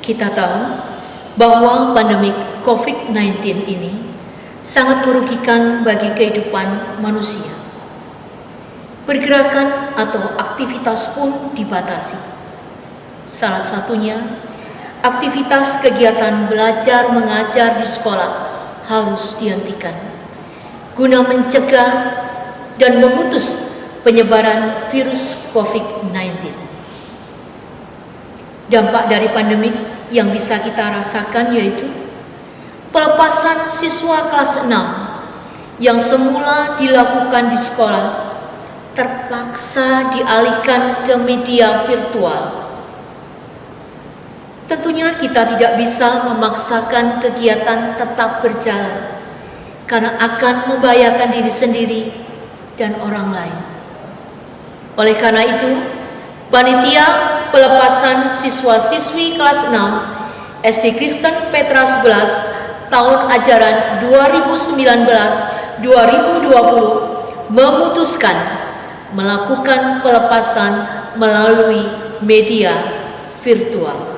Kita tahu bahwa pandemi COVID-19 ini sangat merugikan bagi kehidupan manusia. Pergerakan atau aktivitas pun dibatasi. Salah satunya, aktivitas kegiatan belajar mengajar di sekolah harus dihentikan guna mencegah dan memutus penyebaran virus COVID-19. Dampak dari pandemik yang bisa kita rasakan yaitu pelepasan siswa kelas 6 yang semula dilakukan di sekolah terpaksa dialihkan ke media virtual. Tentunya kita tidak bisa memaksakan kegiatan tetap berjalan karena akan membahayakan diri sendiri dan orang lain. Oleh karena itu, panitia pelepasan siswa-siswi kelas 6 SD Kristen Petra 11 tahun ajaran 2019-2020 memutuskan melakukan pelepasan melalui media virtual.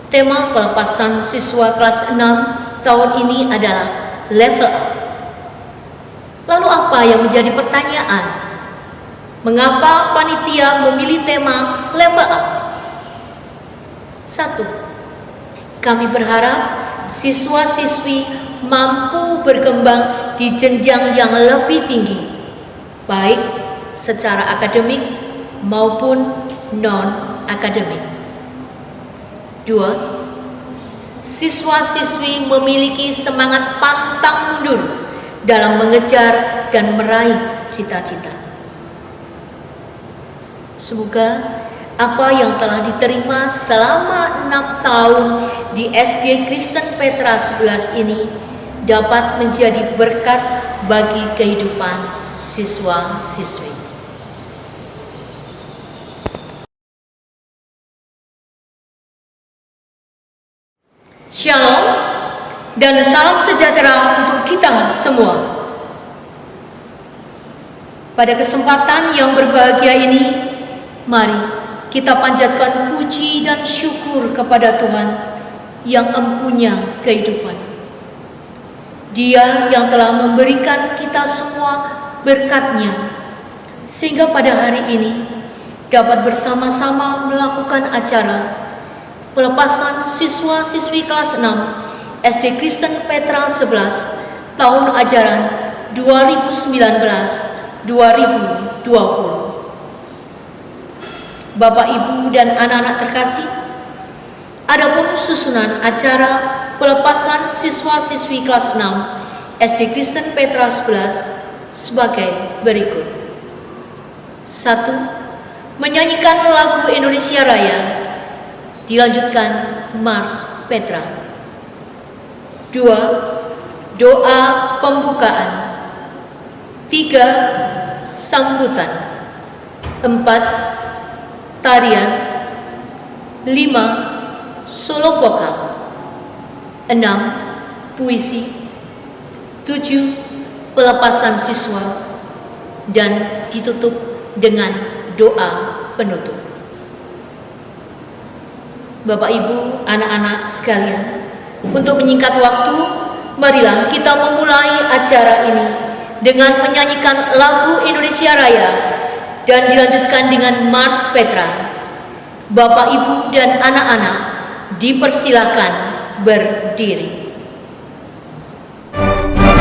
Tema pelepasan siswa kelas 6 tahun ini adalah level up. Lalu apa yang menjadi pertanyaan? Mengapa panitia memilih tema level up? 1. Kami berharap siswa-siswi mampu berkembang di jenjang yang lebih tinggi, baik secara akademik maupun non-akademik. 2. Siswa-siswi memiliki semangat pantang mundur dalam mengejar dan meraih cita-cita. Semoga apa yang telah diterima selama 6 tahun di SD Kristen Petra 11 ini dapat menjadi berkat bagi kehidupan siswa-siswi. Shalom dan salam sejahtera untuk kita semua. Pada kesempatan yang berbahagia ini, mari kita panjatkan puji dan syukur kepada Tuhan yang empunya kehidupan. Dia yang telah memberikan kita semua berkat-Nya, sehingga pada hari ini dapat bersama-sama melakukan acara pelepasan siswa-siswi kelas 6 SD Kristen Petra 11 tahun ajaran 2019-2020. Bapak, Ibu, dan anak-anak terkasih, adapun susunan acara pelepasan siswa-siswi kelas 6 SD Kristen Petra 11 sebagai berikut. 1. Menyanyikan lagu Indonesia Raya, dilanjutkan Mars Petra. 2. Doa pembukaan. 3. Sambutan. 4. Tarian. 5. Solo vokal. 6. Puisi. 7. Pelepasan siswa. Dan ditutup dengan doa penutup. Bapak, Ibu, anak-anak sekalian, untuk menyingkat waktu, marilah kita memulai acara ini dengan menyanyikan lagu Indonesia Raya dan dilanjutkan dengan Mars Petra. Bapak, Ibu, dan anak-anak dipersilakan berdiri. Indonesia,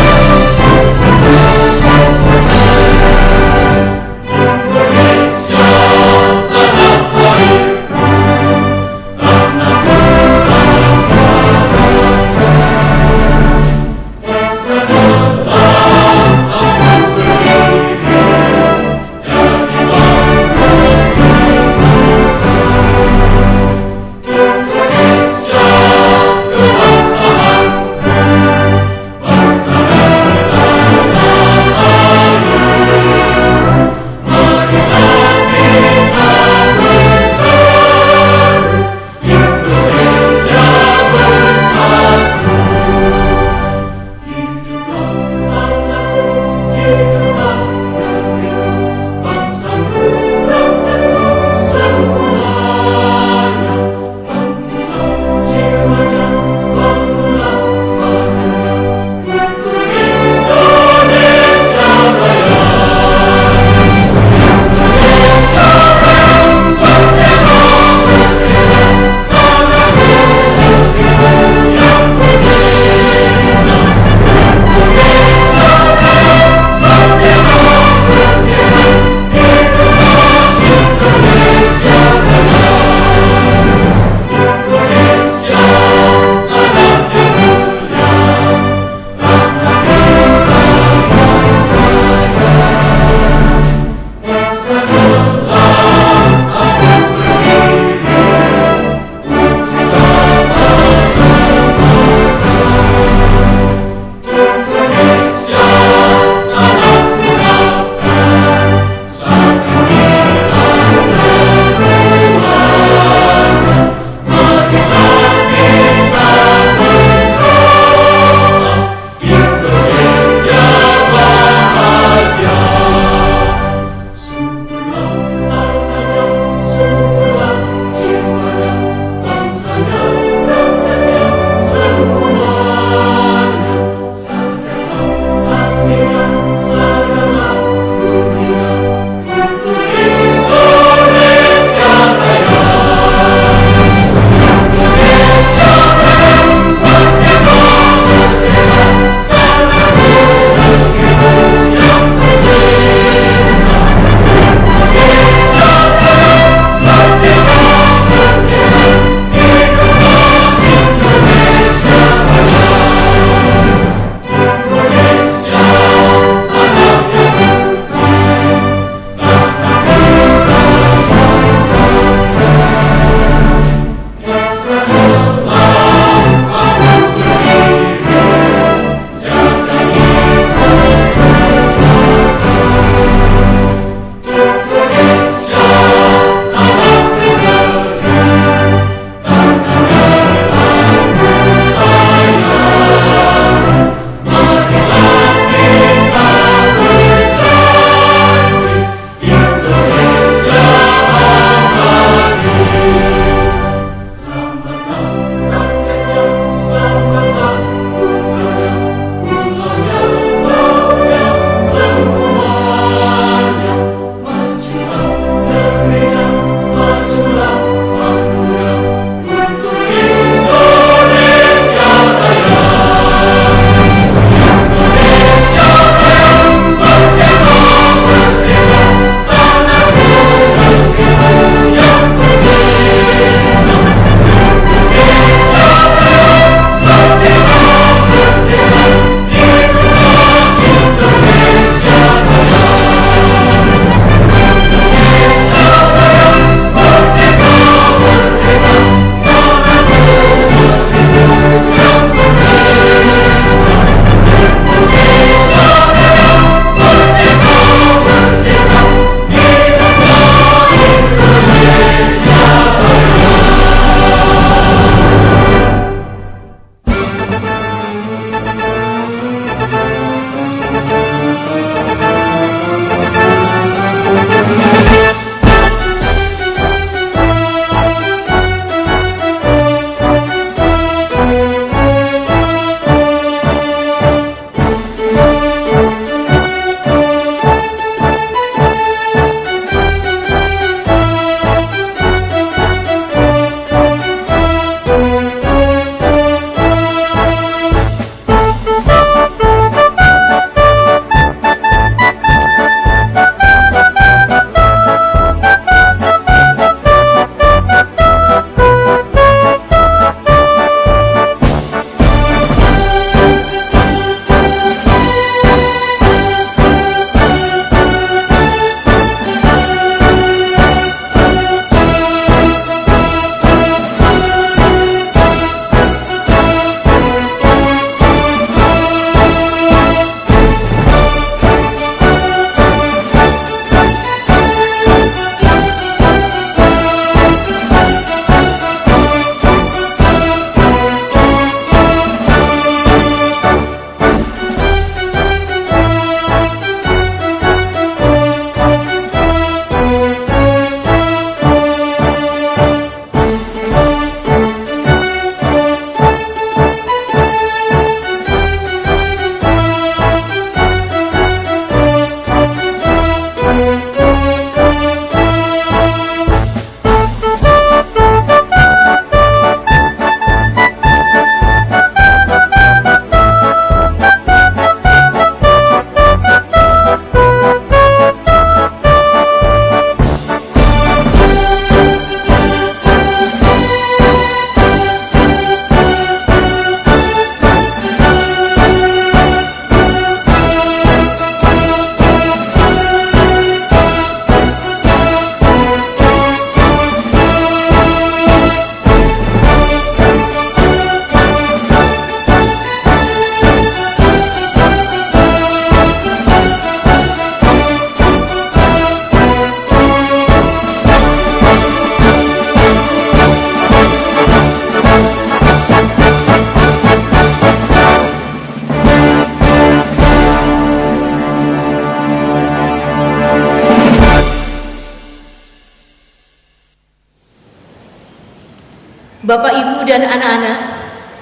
Bapak, Ibu, dan anak-anak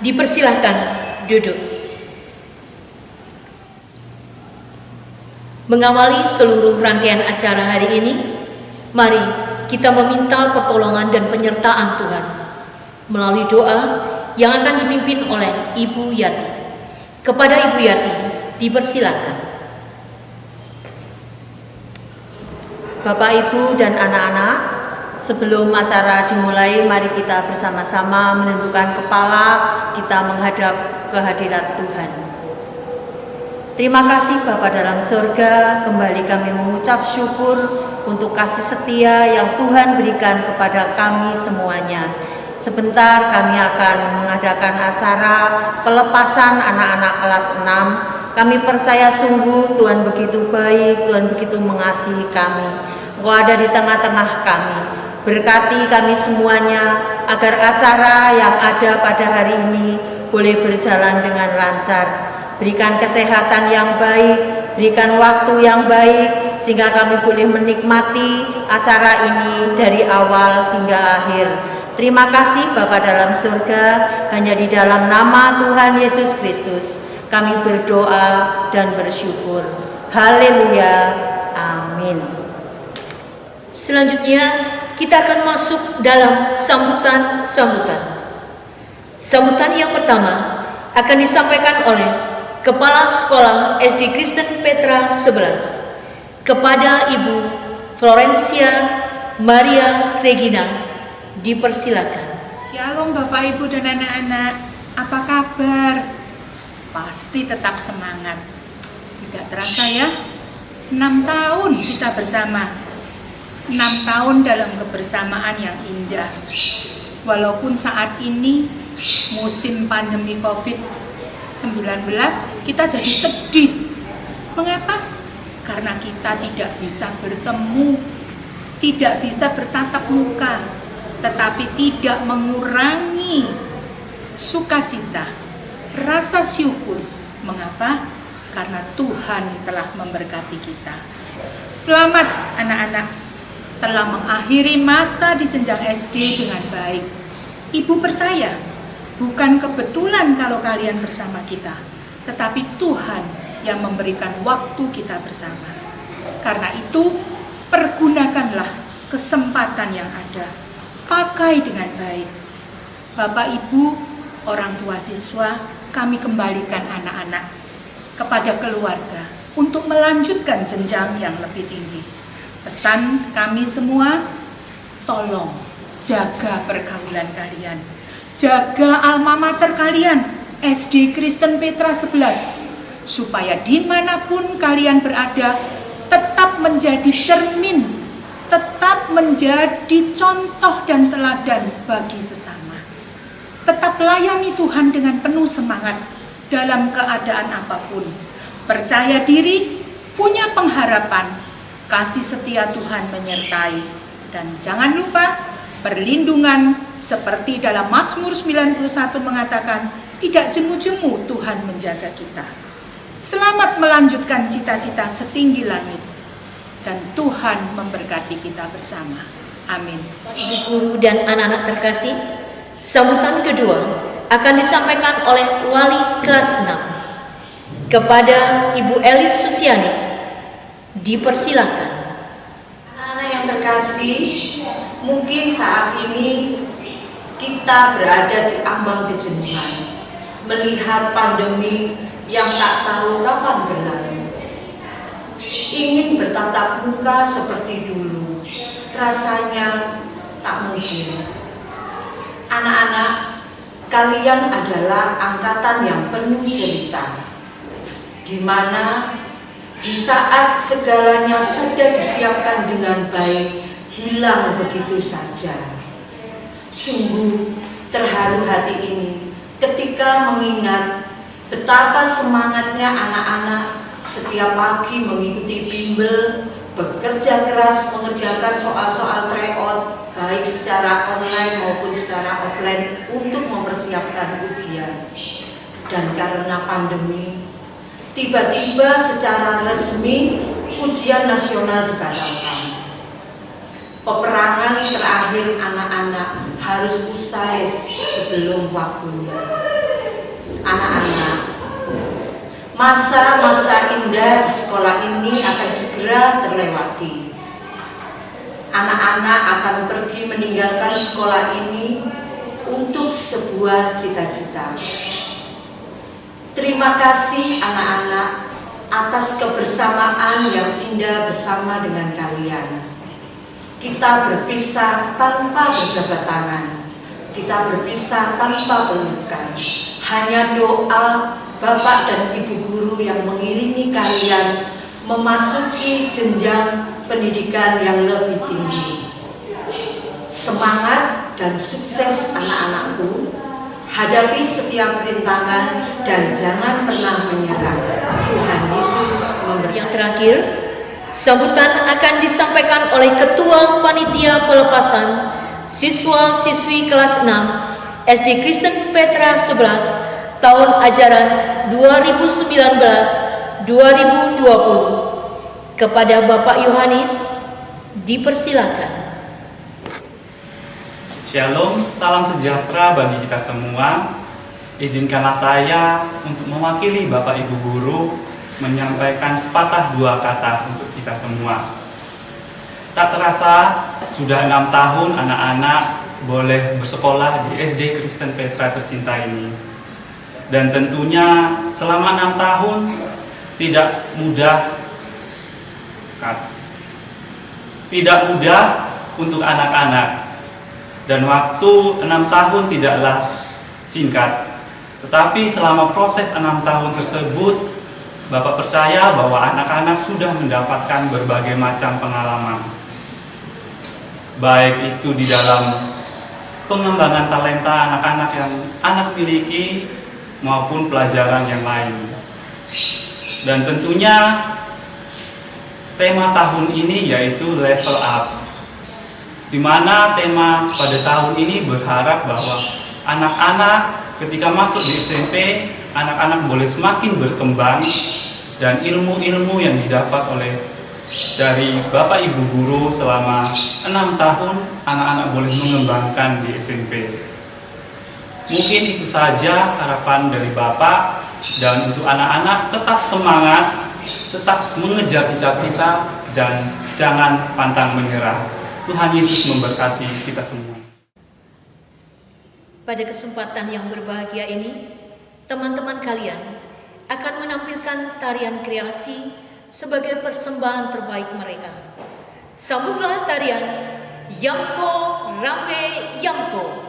dipersilahkan duduk. Mengawali seluruh rangkaian acara hari ini, mari kita meminta pertolongan dan penyertaan Tuhan melalui doa yang akan dipimpin oleh Ibu Yati. Kepada Ibu Yati, dipersilakan. Bapak, Ibu, dan anak-anak, sebelum acara dimulai, mari kita bersama-sama menundukkan kepala, kita menghadap kehadirat Tuhan. Terima kasih Bapa dalam surga, kembali kami mengucap syukur untuk kasih setia yang Tuhan berikan kepada kami semuanya. Sebentar kami akan mengadakan acara pelepasan anak-anak kelas 6. Kami percaya sungguh Tuhan begitu baik, Tuhan begitu mengasihi kami. Engkau ada di tengah-tengah kami. Berkati kami semuanya agar acara yang ada pada hari ini boleh berjalan dengan lancar. Berikan kesehatan yang baik, berikan waktu yang baik, sehingga kami boleh menikmati acara ini dari awal hingga akhir. Terima kasih Bapa dalam surga, hanya di dalam nama Tuhan Yesus Kristus kami berdoa dan bersyukur. Haleluya, amin. Selanjutnya kita akan masuk dalam sambutan. Sambutan yang pertama akan disampaikan oleh Kepala Sekolah SD Kristen Petra 11 kepada Ibu Florencia Maria Regina. Dipersilakan. Shalom Bapak, Ibu, dan anak-anak. Apa kabar? Pasti tetap semangat. Tidak terasa ya, 6 tahun kita bersama. 6 tahun dalam kebersamaan yang indah. Walaupun saat ini musim pandemi COVID-19, kita jadi sedih. Mengapa? Karena kita tidak bisa bertemu, tidak bisa bertatap muka, tetapi tidak mengurangi sukacita, rasa syukur. Mengapa? Karena Tuhan telah memberkati kita. Selamat anak-anak, telah mengakhiri masa di jenjang SD dengan baik. Ibu percaya, bukan kebetulan kalau kalian bersama kita, tetapi Tuhan yang memberikan waktu kita bersama. Karena itu, pergunakanlah kesempatan yang ada. Pakai dengan baik. Bapak, Ibu, orang tua siswa, kami kembalikan anak-anak kepada keluarga untuk melanjutkan jenjang yang lebih tinggi. Pesan kami semua, tolong jaga pergaulan kalian. Jaga alma mater kalian, SD Kristen Petra 11, supaya dimanapun kalian berada, tetap menjadi cermin, tetap menjadi contoh dan teladan bagi sesama. Tetap layani Tuhan dengan penuh semangat dalam keadaan apapun. Percaya diri, punya pengharapan, kasih setia Tuhan menyertai. Dan jangan lupa, perlindungan seperti dalam Mazmur 91 mengatakan, tidak jemu-jemu Tuhan menjaga kita. Selamat melanjutkan cita-cita setinggi langit. Dan Tuhan memberkati kita bersama. Amin. Ibu guru dan anak-anak terkasih, sambutan kedua akan disampaikan oleh wali kelas 6 kepada Ibu Elis Susiani. Dipersilakan. Anak-anak yang terkasih, mungkin saat ini kita berada di ambang kejenuhan, melihat pandemi yang tak tahu kapan berlalu. Ingin bertatap muka seperti dulu, rasanya tak mungkin. Anak-anak, kalian adalah angkatan yang penuh cerita, di mana di saat segalanya sudah disiapkan dengan baik, hilang begitu saja. Sungguh terharu hati ini ketika mengingat betapa semangatnya anak-anak setiap pagi mengikuti bimbel, bekerja keras mengerjakan soal-soal tryout baik secara online maupun secara offline untuk mempersiapkan ujian. Dan karena pandemi, tiba-tiba secara resmi ujian nasional dibatalkan. Peperangan pendidikan terakhir anak-anak harus usai sebelum waktunya. Anak-anak, masa-masa indah di sekolah ini akan segera terlewati. Anak-anak akan pergi meninggalkan sekolah ini untuk sebuah cita-cita. Terima kasih anak-anak atas kebersamaan yang indah bersama dengan kalian. Kita berpisah tanpa berjabat tangan. Kita berpisah tanpa pelukan. Hanya doa Bapak dan Ibu guru yang mengiringi kalian memasuki jenjang pendidikan yang lebih tinggi. Semangat dan sukses anak-anakku. Hadapi setiap rintangan dan jangan pernah menyerah. Tuhan Yesus memberkati. Yang terakhir, sambutan akan disampaikan oleh Ketua Panitia Pelepasan Siswa-siswi kelas 6 SD Kristen Petra 11 tahun ajaran 2019-2020. Kepada Bapak Yohanes, dipersilakan. Shalom, salam sejahtera bagi kita semua. Izinkanlah saya untuk mewakili Bapak Ibu Guru menyampaikan sepatah dua kata untuk kita semua. Tak terasa sudah 6 tahun anak-anak boleh bersekolah di SD Kristen Petra tercinta ini. Dan tentunya selama 6 tahun tidak mudah untuk anak-anak. Dan waktu 6 tahun tidaklah singkat. Tetapi selama proses 6 tahun tersebut, Bapak percaya bahwa anak-anak sudah mendapatkan berbagai macam pengalaman. Baik itu di dalam pengembangan talenta anak-anak yang anak miliki maupun pelajaran yang lain. Dan tentunya tema tahun ini yaitu level up, di mana tema pada tahun ini berharap bahwa anak-anak ketika masuk di SMP, anak-anak boleh semakin berkembang dan ilmu-ilmu yang didapat dari Bapak Ibu Guru selama 6 tahun, anak-anak boleh mengembangkan di SMP. Mungkin itu saja harapan dari Bapak, dan untuk anak-anak tetap semangat, tetap mengejar cita-cita, dan jangan pantang menyerah. Tuhan Yesus memberkati kita semua. Pada kesempatan yang berbahagia ini, teman-teman kalian akan menampilkan tarian kreasi sebagai persembahan terbaik mereka. Sambutlah tarian Yamko Rambe Yamko.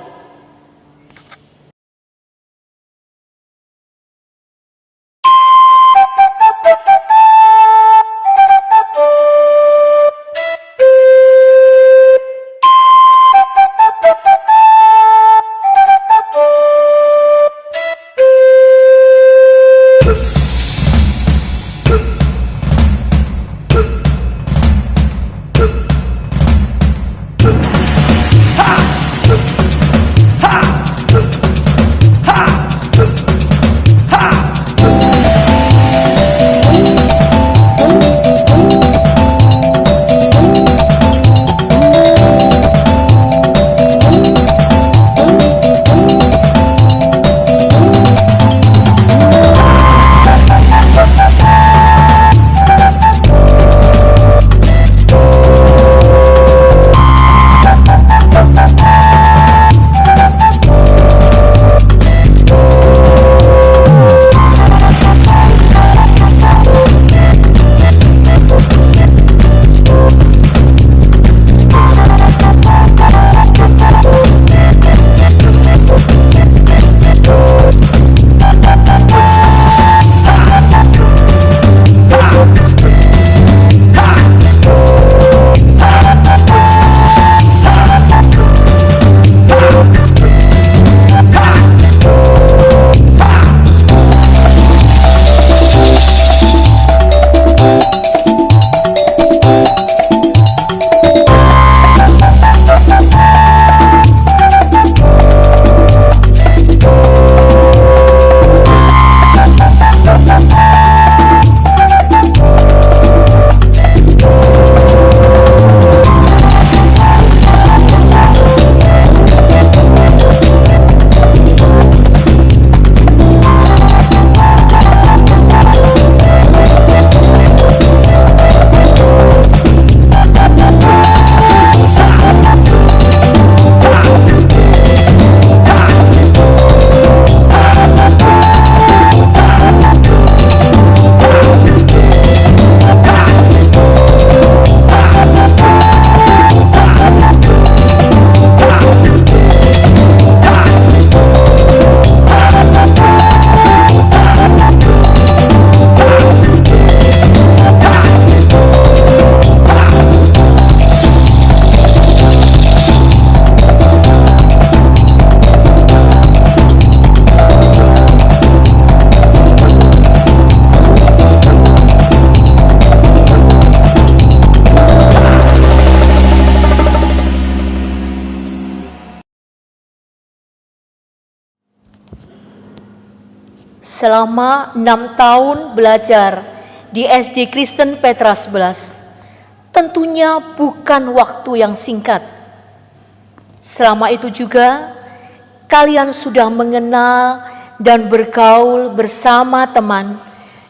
selama 6 tahun belajar di SD Kristen Petra 11 tentunya bukan waktu yang singkat. Selama itu juga kalian sudah mengenal dan bergaul bersama teman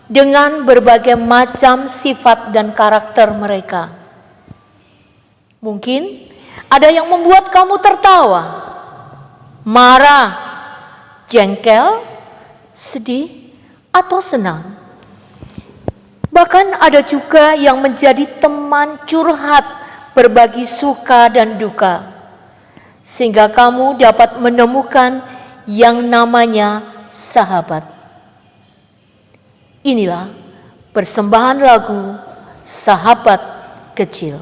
dengan berbagai macam sifat dan karakter mereka. Mungkin ada yang membuat kamu tertawa, marah, jengkel, sedih, atau senang. Bahkan ada juga yang menjadi teman curhat berbagi suka dan duka, sehingga kamu dapat menemukan yang namanya sahabat. Inilah persembahan lagu Sahabat Kecil.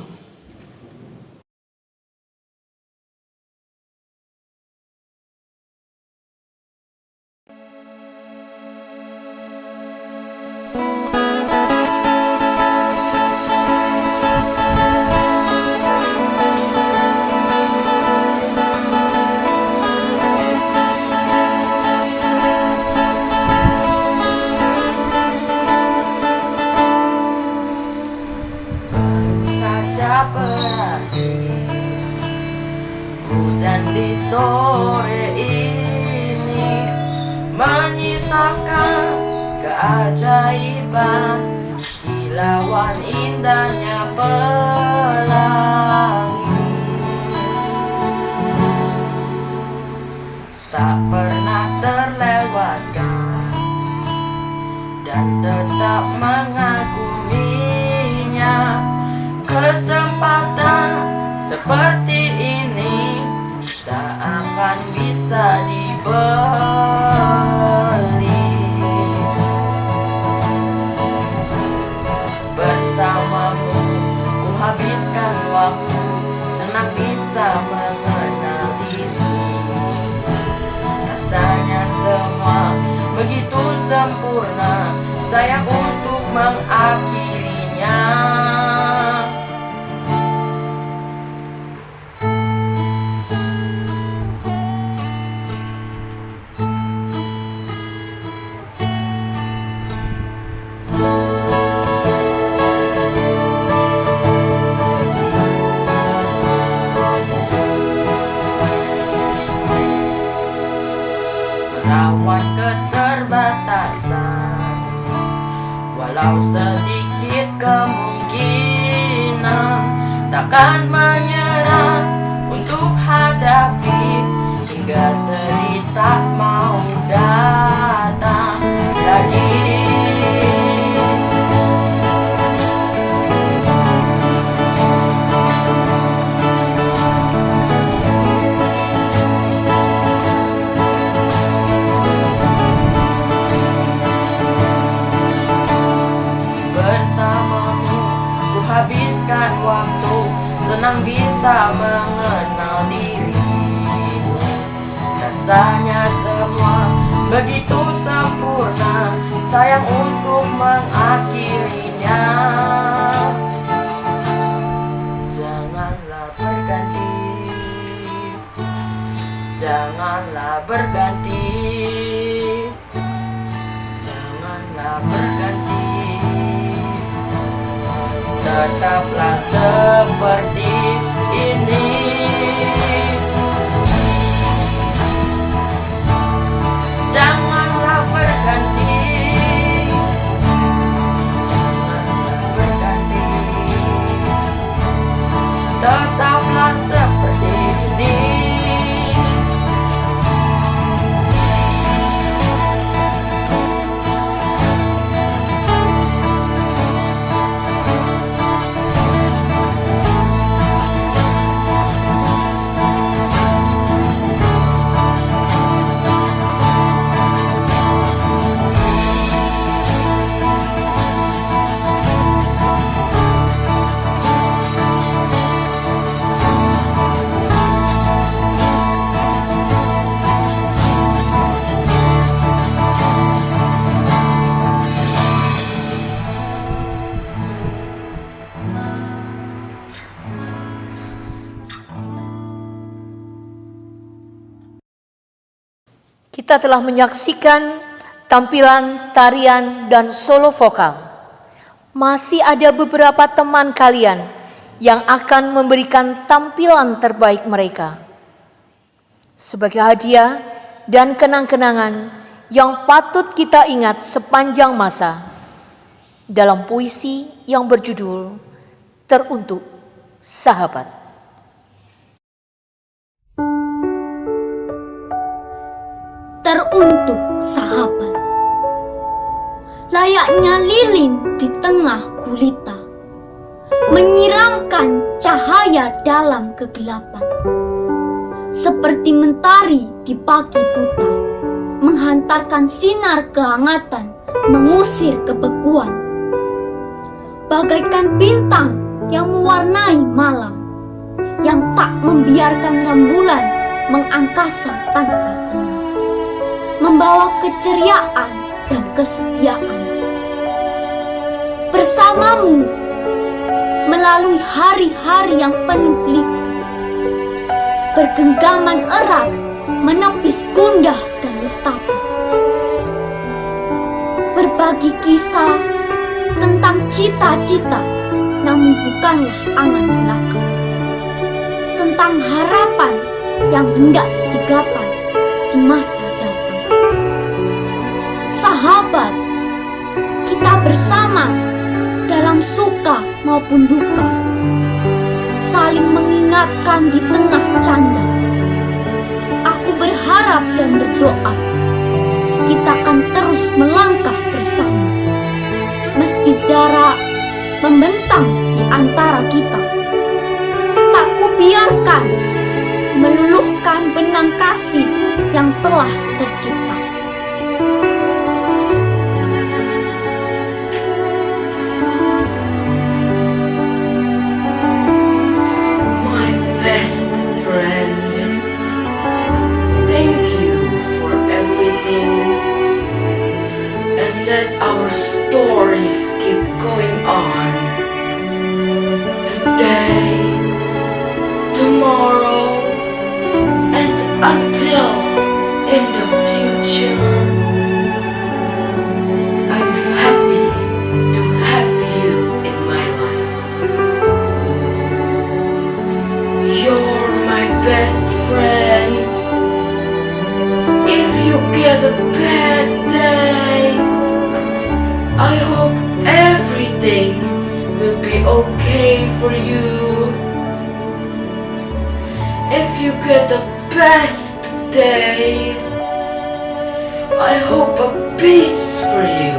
Hujan di sore ini menyisakan keajaiban, kilauan indahnya pelangi. Tak pernah terlewatkan dan tetap mengaguminya. Kesempatan seperti ini tak akan bisa dibeli. Bersamamu ku habiskan waktu, senang bisa mengenal diri. Rasanya semua begitu sempurna, sayang untuk mengakhirinya. Merawat keterbatasan, walau sedikit kemungkinan, takkan menyerah untuk hadapi hingga sedih tak mau datang lagi. Bersamamu ku habiskan waktu, senang bisa mengenal diri. Rasanya semua begitu sempurna, sayang untuk mengakhirinya. Janganlah berganti, janganlah berganti, janganlah berganti. Tetaplah seperti ini. Janganlah berganti, janganlah berganti. Tetaplah seperti ini. Kita telah menyaksikan tampilan tarian dan solo vokal. Masih ada beberapa teman kalian yang akan memberikan tampilan terbaik mereka sebagai hadiah dan kenang-kenangan yang patut kita ingat sepanjang masa dalam puisi yang berjudul Teruntuk Sahabat. Teruntuk sahabat, layaknya lilin di tengah gulita, menyiramkan cahaya dalam kegelapan. Seperti mentari di pagi buta, menghantarkan sinar kehangatan, mengusir kebekuan. Bagaikan bintang yang mewarnai malam, yang tak membiarkan rembulan mengangkasa tanpa tenang, membawa keceriaan dan kesetiaan. Bersamamu melalui hari-hari yang penuh liku, bergenggaman erat menepis gundah dan nestapa, berbagi kisah tentang cita-cita namun bukanlah angan belaka, tentang harapan yang hendak digapai di masa datang. Sahabat, kita bersama dalam suka maupun duka, saling mengingatkan di tengah canda. Aku berharap dan berdoa kita akan terus melangkah bersama, meski jarak membentang di antara kita. Tak kubiarkan meluluhkan benang kasih yang telah tercipta. My best friend, thank you for everything, and let our stories keep going on. Today, tomorrow, and until in the future. I'm happy to have you in my life. You're my best friend. If you get a bad day, I hope everything will be okay for you. If you get the best day, I hope a peace for you.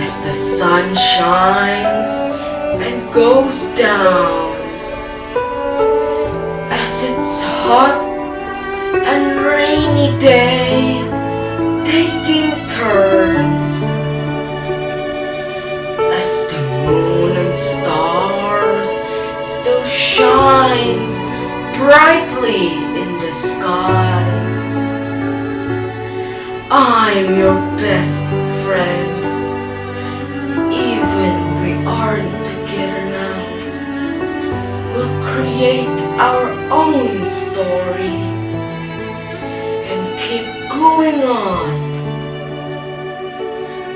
As the sun shines and goes down, as it's hot and rainy day, taking turns, as the moon and stars still shines brightly in the sky. I'm your best friend. Even we aren't together now, we'll create our own story and keep going on.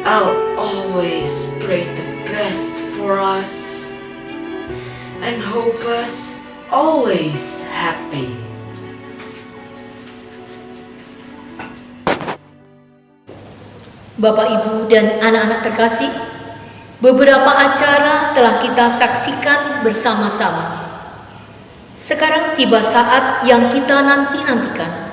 I'll always pray the best for us and hope us always happy. Bapak, Ibu, dan anak-anak terkasih, beberapa acara telah kita saksikan bersama-sama. Sekarang tiba saat yang kita nanti-nantikan,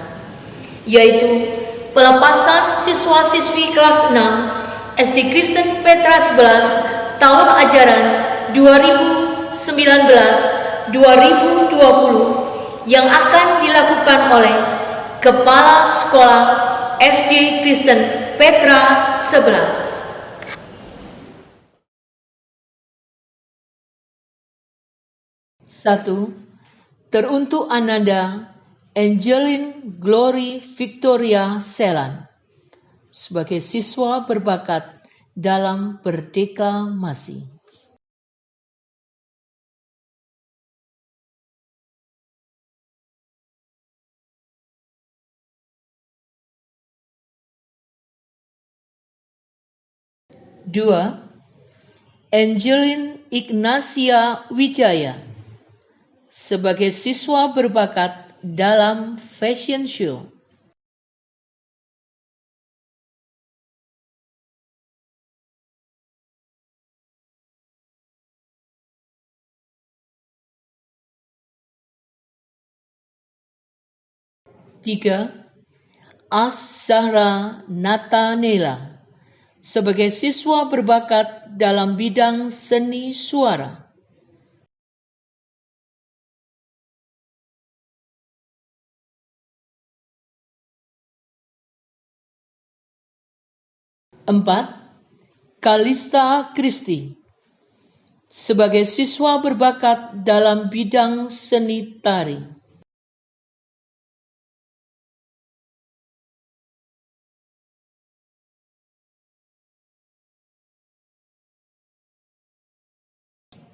yaitu pelepasan siswa-siswi kelas 6 SD Kristen Petra 11 tahun ajaran 2019-2020 yang akan dilakukan oleh Kepala Sekolah SD Kristen Petra 11. 1. Teruntuk Ananda Angeline Glory Victoria Selan sebagai siswa berbakat dalam berdeklamasi. 2. Angelin Ignacia Wijaya sebagai siswa berbakat dalam fashion show. 3. Zahra Natanela sebagai siswa berbakat dalam bidang seni suara. 4. Kalista Kristi sebagai siswa berbakat dalam bidang seni tari.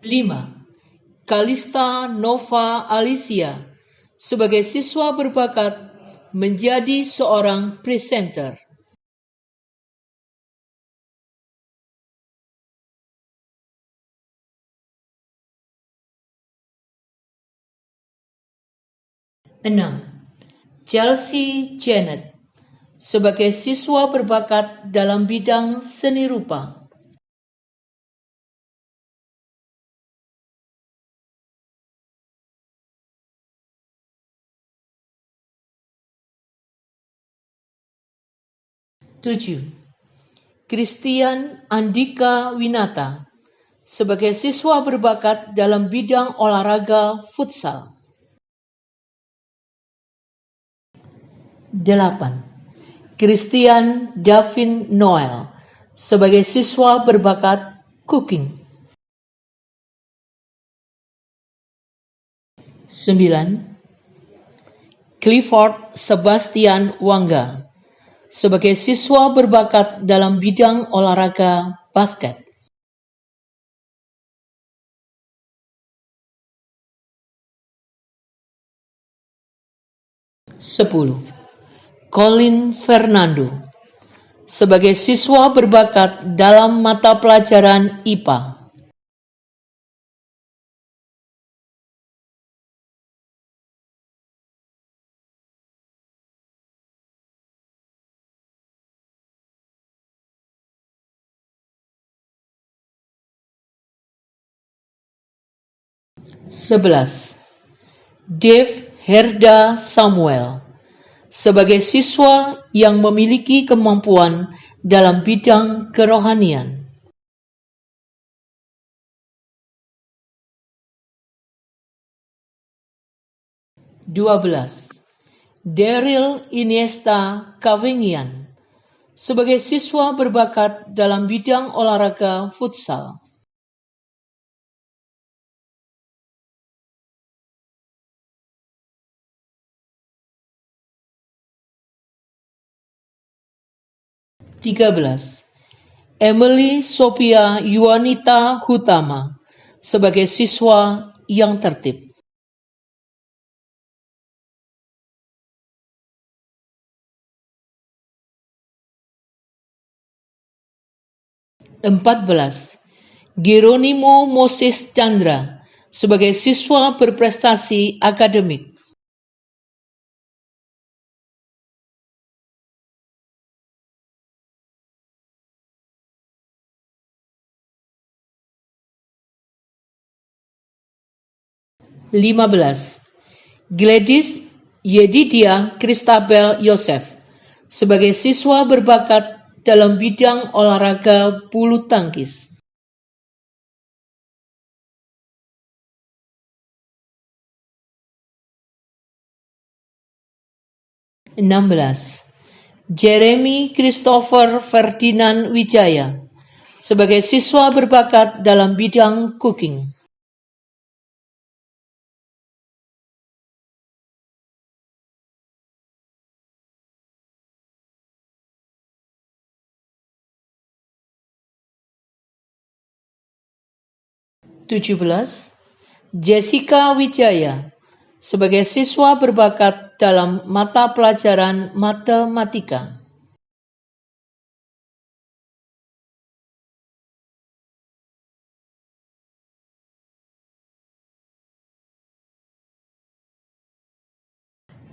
5. Kalista Nova Alicia sebagai siswa berbakat menjadi seorang presenter. 6. Chelsea Janet sebagai siswa berbakat dalam bidang seni rupa. 7. Christian Andika Winata sebagai siswa berbakat dalam bidang olahraga futsal. 8. Christian Davin Noel sebagai siswa berbakat cooking. 9. Clifford Sebastian Wangga sebagai siswa berbakat dalam bidang olahraga basket. 10. Colin Fernando sebagai siswa berbakat dalam mata pelajaran IPA. 11. Dave Herda Samuel sebagai siswa yang memiliki kemampuan dalam bidang kerohanian. 12. Daryl Iniesta Kavingian sebagai siswa berbakat dalam bidang olahraga futsal. 13. Emily Sophia Yuanita Hutama sebagai siswa yang tertib. 14. Geronimo Moses Chandra sebagai siswa berprestasi akademik. 15. Gladys Yedidia Christabel Yosef sebagai siswa berbakat dalam bidang olahraga bulu tangkis. 16. Jeremy Christopher Ferdinand Wijaya sebagai siswa berbakat dalam bidang cooking. 17. Jessica Wijaya sebagai siswa berbakat dalam mata pelajaran matematika.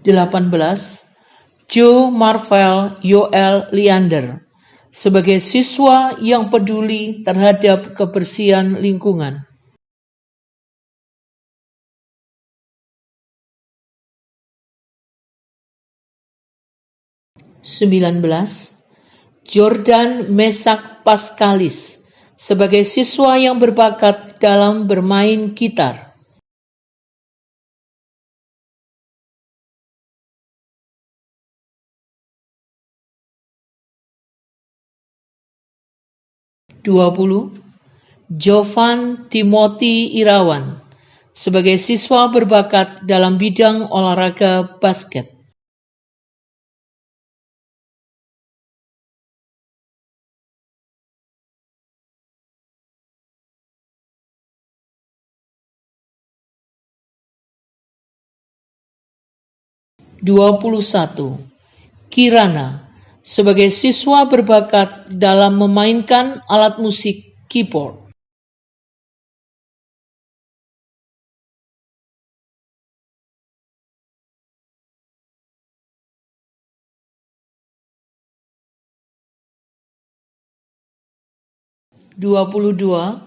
18. Joe Marvel Yoel Leander sebagai siswa yang peduli terhadap kebersihan lingkungan. 19. Jordan Mesak Paskalis sebagai siswa yang berbakat dalam bermain gitar. 20. Jovan Timothy Irawan sebagai siswa berbakat dalam bidang olahraga basket. 21. Kirana sebagai siswa berbakat dalam memainkan alat musik keyboard. 22.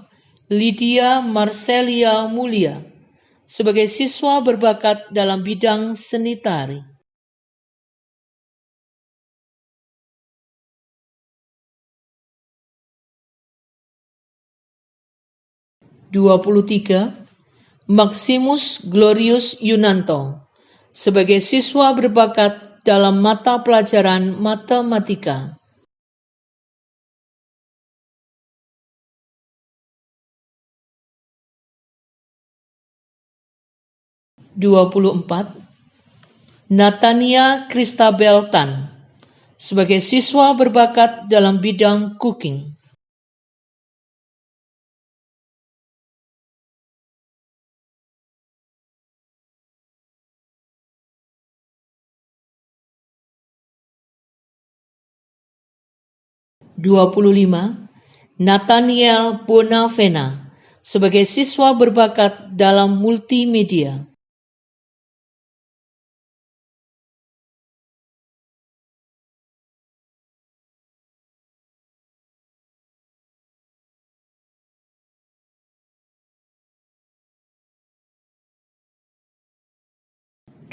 Lydia Marcelia Mulia sebagai siswa berbakat dalam bidang seni tari. 23. Maximus Glorius Yunanto sebagai siswa berbakat dalam mata pelajaran matematika. 24. Natania Christabel Tan sebagai siswa berbakat dalam bidang cooking. 25. Nathaniel Bonavena sebagai siswa berbakat dalam multimedia.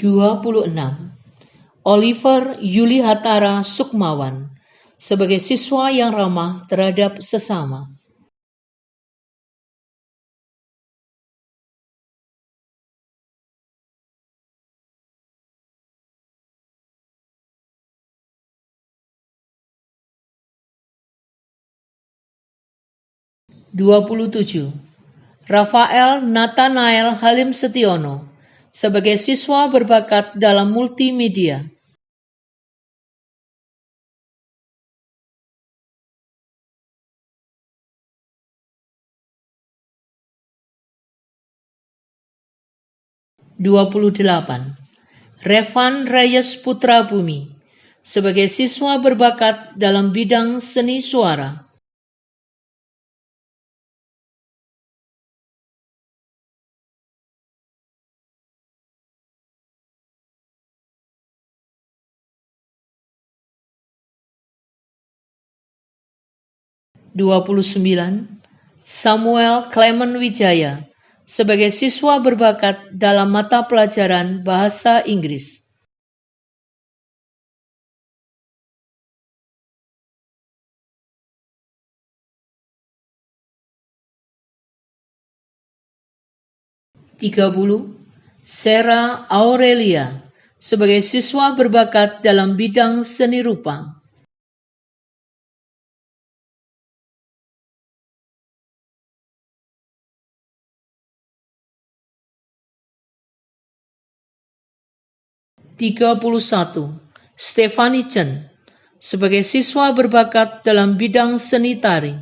26. Oliver Yuli Hatara Sukmawan sebagai siswa yang ramah terhadap sesama. 27. Rafael Nathanael Halim Setiono sebagai siswa berbakat dalam multimedia. 28. Revan Reyes Putra Bumi sebagai siswa berbakat dalam bidang seni suara. 29. Samuel Clement Wijaya sebagai siswa berbakat dalam mata pelajaran bahasa Inggris. 30. Sarah Aurelia sebagai siswa berbakat dalam bidang seni rupa. 31. Stephanie Chen sebagai siswa berbakat dalam bidang seni tari.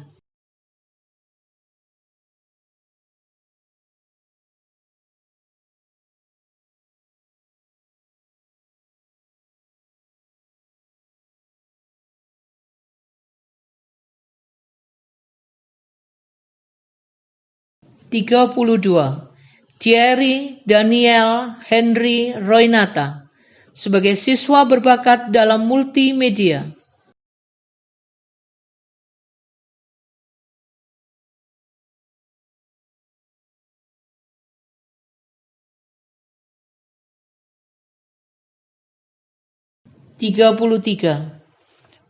32. Thierry Daniel Henry Roynata sebagai siswa berbakat dalam multimedia.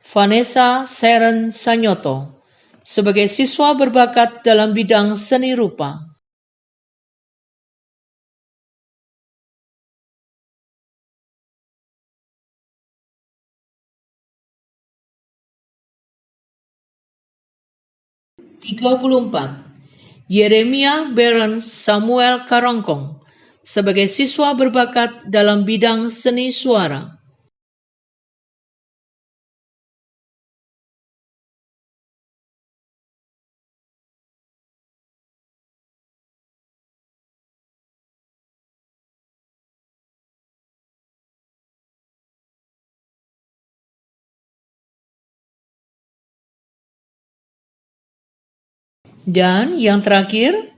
Vanessa Sharon Sanyoto sebagai siswa berbakat dalam bidang seni rupa. Yeremia Baron Samuel Karongkong sebagai siswa berbakat dalam bidang seni suara. Dan yang terakhir,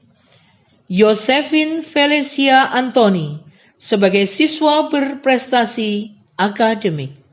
Josephine Felicia Antoni sebagai siswa berprestasi akademik.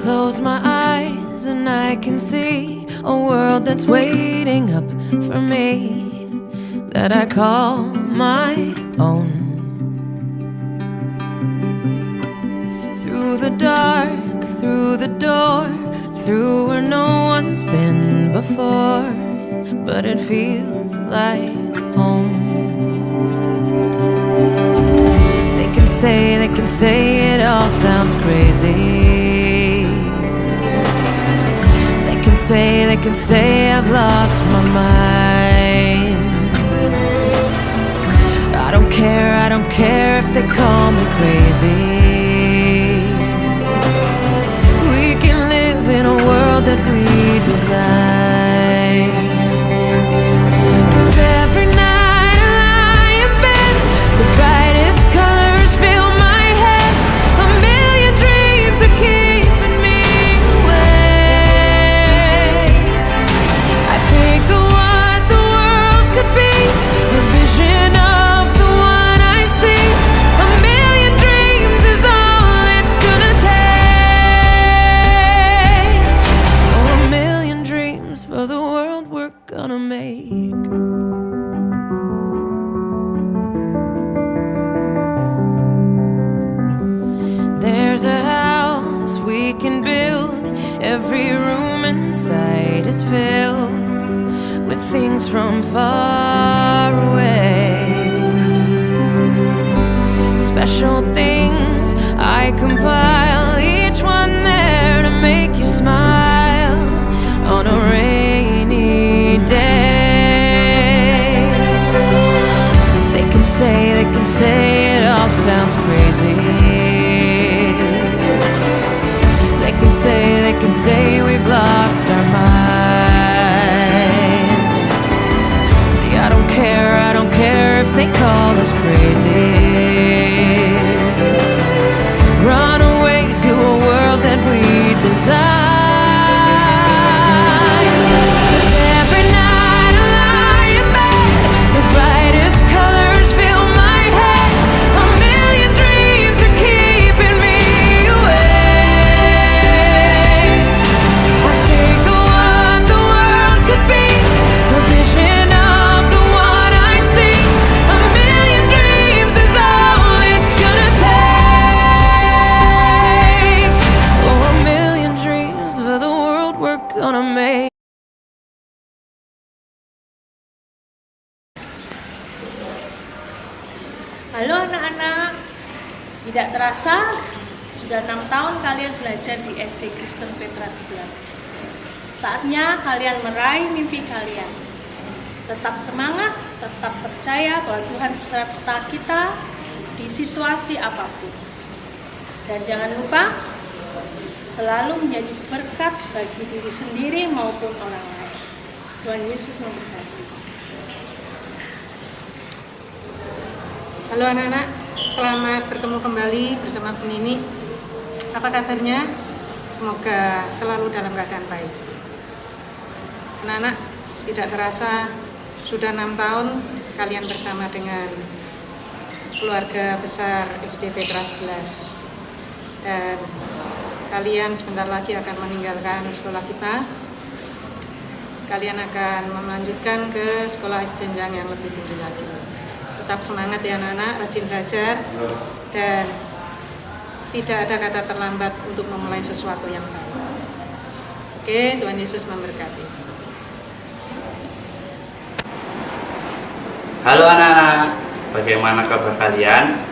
close my eyes and I can see a world that's waiting up for me, that I call my own. Through the dark, through the door, through where no one's been before, but it feels like home. They can say it all sounds crazy. They can say I've lost my mind. I don't care if they call me crazy. We can live in a world that we design. 'Cause every night I lie in bed, the brightest colors fill my head. A million dreams are keeping me awake. I think of what the world could be, a vision of the one I see. A million dreams is all it's gonna take. Oh, a million dreams for the world we're gonna make. There's a house we can build. Every room inside is filled with things from far away. Special things I compile, each one there to make you smile on a rainy day. They can say it all sounds crazy. They can say we've lost our minds. See, I don't care if they call us crazy. Run away to a world that we design. 'Cause every night I lie in bed, the brightest colors fill my head. A million dreams are keeping me awake. I think of what the world could be, a vision of the one I see. A million dreams is all it's gonna take. Oh, a million dreams for the world we're gonna make. Halo anak-anak, tidak terasa sudah 6 tahun kalian belajar di SD Kristen Petra 11. Saatnya kalian meraih mimpi kalian. Tetap semangat, tetap percaya bahwa Tuhan beserta kita di situasi apapun. Dan jangan lupa selalu menjadi berkat bagi diri sendiri maupun orang lain. Tuhan Yesus memberkati. Halo anak-anak, selamat bertemu kembali bersama Bu Nini. Apa kabarnya? Semoga selalu dalam keadaan baik. Anak-anak, tidak terasa sudah 6 tahun kalian bersama dengan keluarga besar SD Petra 11. Dan kalian sebentar lagi akan meninggalkan sekolah kita. Kalian akan melanjutkan ke sekolah jenjang yang lebih tinggi lagi. Tetap semangat ya anak-anak, rajin belajar, dan tidak ada kata terlambat untuk memulai sesuatu yang baru. Oke, Tuhan Yesus memberkati. Halo anak-anak, bagaimana kabar kalian?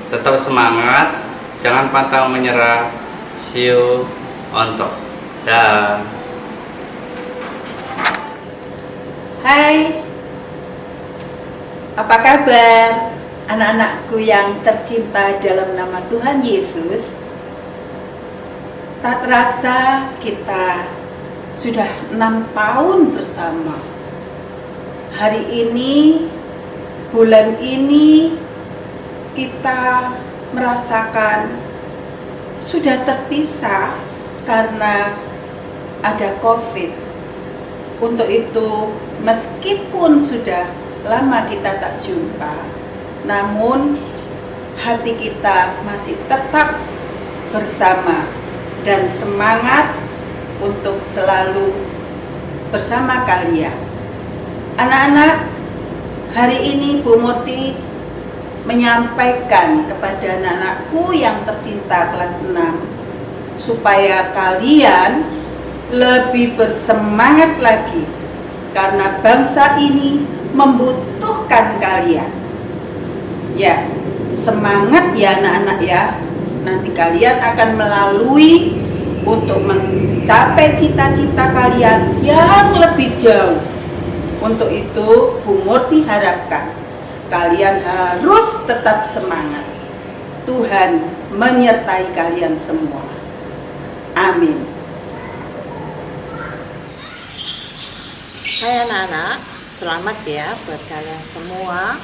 Tetap semangat, jangan pantang menyerah. See you on top. Dah. Hai, apa kabar anak-anakku yang tercinta dalam nama Tuhan Yesus? Tak terasa kita sudah 6 tahun bersama. Hari ini, bulan ini, kita merasakan sudah terpisah karena ada COVID. Untuk itu, meskipun sudah lama kita tak jumpa, namun hati kita masih tetap bersama dan semangat untuk selalu bersama kalian. Anak-anak, hari ini Bu Murti menyampaikan kepada anak-anakku yang tercinta kelas 6 supaya kalian lebih bersemangat lagi, karena bangsa ini membutuhkan kalian. Ya, semangat ya anak-anak ya. Nanti kalian akan melalui untuk mencapai cita-cita kalian yang lebih jauh. Untuk itu, Bu Murti harapkan kalian harus tetap semangat. Tuhan menyertai kalian semua. Amin. Hai anak-anak, selamat ya buat kalian semua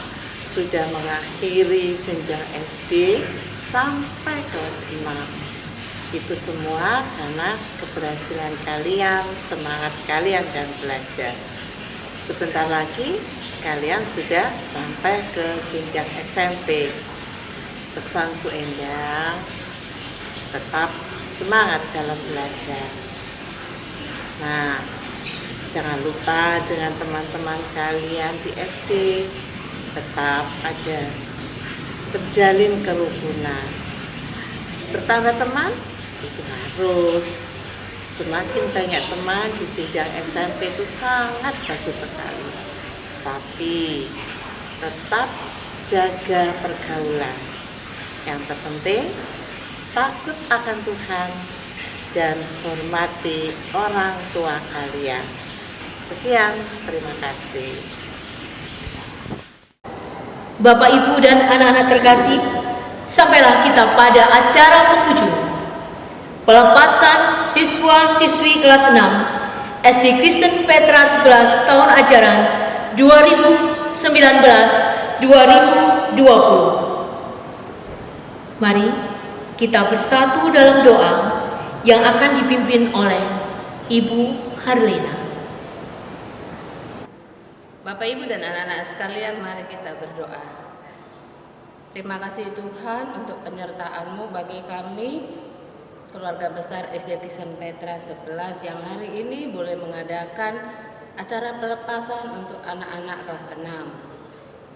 sudah mengakhiri jenjang SD sampai kelas 6. Itu semua karena keberhasilan kalian, semangat kalian dan belajar. Sebentar lagi kalian sudah sampai ke jenjang SMP. Pesan Bu Endang, tetap semangat dalam belajar. Nah, jangan lupa dengan teman-teman kalian di SD tetap ada, terjalin kerukunan. Bertambah teman itu harus. Semakin banyak teman di jenjang SMP itu sangat bagus sekali. Tapi tetap jaga pergaulan. Yang terpenting takut akan Tuhan dan hormati orang tua kalian. Sekian, terima kasih. Bapak, Ibu, dan anak-anak terkasih, sampailah kita pada acara penghujung. Pelepasan siswa-siswi kelas 6 SD Kristen Petra 11 tahun ajaran 2019-2020. Mari kita bersatu dalam doa yang akan dipimpin oleh Ibu Harlina. Bapak, Ibu, dan anak-anak sekalian, mari kita berdoa. Terima kasih Tuhan untuk penyertaan-Mu bagi kami, keluarga besar SD Kristen Petra 11 yang hari ini boleh mengadakan acara pelepasan untuk anak-anak kelas 6.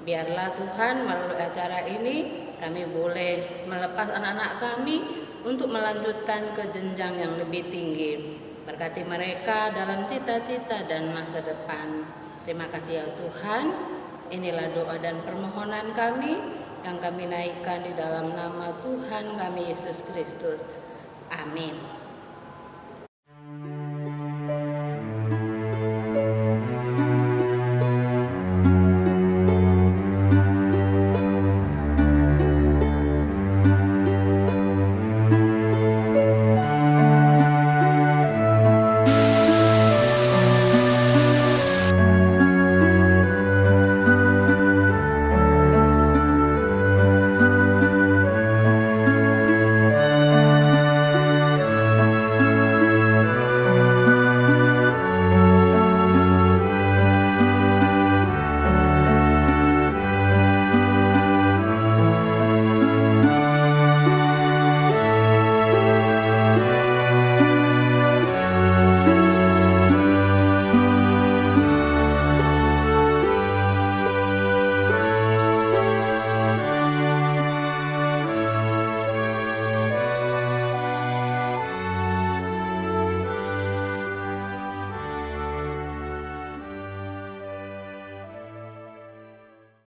Biarlah Tuhan melalui acara ini kami boleh melepas anak-anak kami untuk melanjutkan ke jenjang yang lebih tinggi. Berkati mereka dalam cita-cita dan masa depan. Terima kasih ya Tuhan. Inilah doa dan permohonan kami yang kami naikkan di dalam nama Tuhan kami Yesus Kristus. Amin.